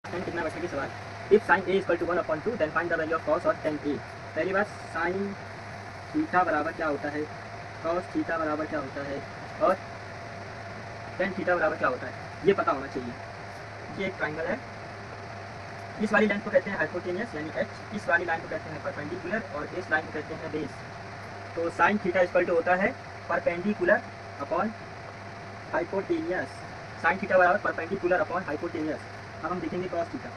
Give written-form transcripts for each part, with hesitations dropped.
Ten कितना बचने की सवाल। If sine A equal to 1/2 then find the value of cos और टेन ए। पहली बात साइन थीटा बराबर क्या होता है, कॉस थीटा बराबर क्या होता है और टेन थीटा बराबर क्या होता है, ये पता होना चाहिए। ये एक ट्राइंगल है, इस वाली लाइन को कहते हैं हाइपोटेनियस यानी एच, इस वाली लाइन को कहते हैं परपेंडिकुलर और इस लाइन को कहते हैं बेस। तो साइन थीटा इक्वल टू होता है perpendicular upon hypotenuse. Sine theta बराबर परपेंडिकुलर अपॉन हाइपोटेनियस। अब हम देखेंगे कॉस थीटा।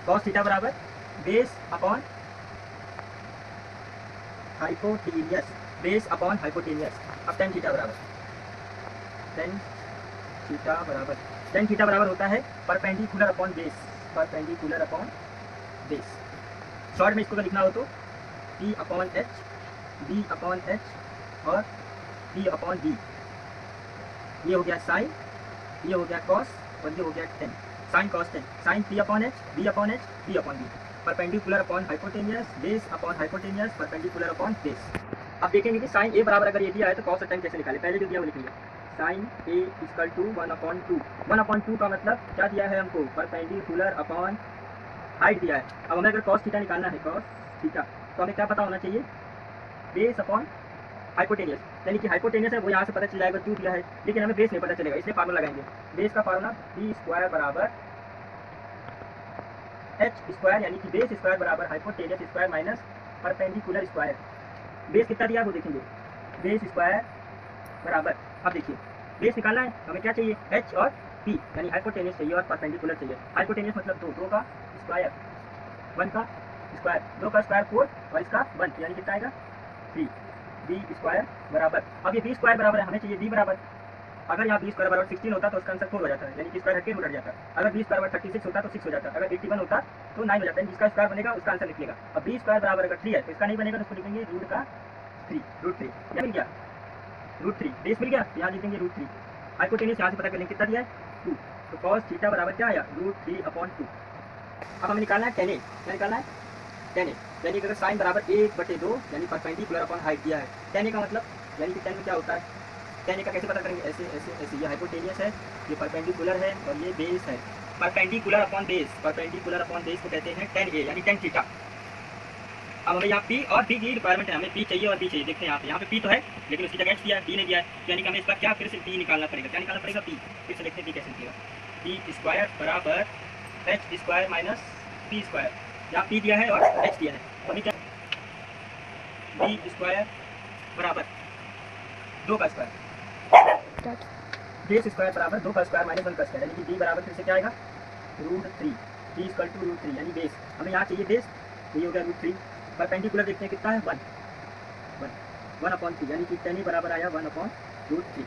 कॉस थीटा बराबर base upon hypotenuse, base upon hypotenuse. अब टेन थीटा बराबर टेन थीटा बराबर होता है perpendicular upon base, perpendicular upon base. Short में इसको अगर लिखना हो तो P upon H, B upon H और P अपॉन बी। ये हो गया साइन, ये हो गया कॉस और ये हो गया tan. Sine cos tan, sine P upon H, B upon H, B upon B. Perpendicular upon hypotenuse, base upon hypotenuse, perpendicular upon base. अब देखेंगे कि साइन ए बराबर अगर ये दिया है तो कॉस और टेन कैसे निकाले। पहले जो दिया वो लिखेंगे साइन ए इक्वल टू 1/2। 1/2 का मतलब क्या दिया है हमको, परपेंडिकुलर अपॉन हाइट दिया है। अब हमें अगर कॉस थीटा निकालना है, कॉस थीटा, तो हमें क्या पता होना चाहिए, बेस अपॉन हाइपोटेनियस। यानी कि हाइपोटेनियस है वो यहाँ से पता चल जाएगा क्यों दिया है, लेकिन हमें बेस नहीं पता चलेगा, इसलिए फार्मूला लगाएंगे। बेस का फार्मूला बी स्क्वायर बराबर एच स्क्वायर, यानी कि बेस स्क्वायर बराबर hypotenuse square minus perpendicular square. Base कितना दिया वो देखेंगे, बेस स्क्वायर बराबर, अब देखिए बेस निकालना है हमें क्या चाहिए, एच और पी, यानी हाइपोटेनियस चाहिए और परपेंडिकुलर चाहिए। हाइपोटेनियस मतलब दो का स्क्वायर, 1 का स्क्वायर, 2 का स्क्वायर 4 और इसका 1, यानी कितना आएगा 3। बी स्क्वायर बराबर, अब ये बी स्क्वायर बराबर है, हमें चाहिए बी बराबर। अगर यहाँ बी स्क्वायर बराबर 16 होता तो उसका आंसर 4 हो जाता है, यानी कि स्क्वायर हटके रूट हट जाता। अगर बी स्क्वायर बराबर 36 होता तो 6 हो जाता। अगर 81 होता तो 9 हो जाता है, जिसका स्क्वायर बनेगा उसका आंसर निकलेगा। अब बी स्क्वायर बराबर अगर 3 है तो इसका नहीं बनेगा, तो उसको लिखेंगे रूट का 3, रूट 3। क्या मिल गया, रूट 3। बेस मिल गया, यहाँ लिखेंगे रूट 3। हाइपोटेनियस यहाँ से पता करेंगे कितना दिया है 2, तो कॉस थीटा बराबर क्या आया, रूट 3/2। अब हमें निकालना है टेन ए। क्या निकालना है, टेन ए, यानी कि अगर साइन बराबर 1/2 यानी परपेंडिकुलर अपॉन हाइट दिया है। टेन ए का मतलब यानी कि टेन में क्या होता है, टेन ए का कैसे पता करेंगे, ऐसे ऐसे ऐसे, ये हाइपोटेनियस है, ये परपेंडिकुलर है और ये बेस है। Perpendicular upon base, perpendicular upon base को कहते हैं टेन ए यानी टेन थीटा। अब हमें यहाँ पी और पी की रिक्वायरमेंट है, हमें पी चाहिए और पी चाहिए। देखते हैं यहाँ पे पी तो है लेकिन उसकी जगह एच दिया है, पी नहीं दिया है, यानी कि हमें इसका क्या फिर से पी निकालना पड़ेगा। क्या निकालना पड़ेगा, पी। फिर से देखते हैं पी कैसे निकलेगा, पी स्क्वायर बराबर H square minus P square. यहाँ पी दिया है और एच दिया है, हमें क्या, बी स्क्वायर बराबर 2 का स्क्वायर, बेस स्क्वायर बराबर 2 का स्क्वायर माइनस 1 का स्क्वायर, यानी कि बी बराबर फिर से क्या आएगा root 3। B equal to root 3 यानी बेस, हमें यहाँ चाहिए बेस, ये हो गया रूट 3। परपेंडिकुलर देखते हैं कितना है 1/3, यानी कि टेन ही बराबर आया 1/√3।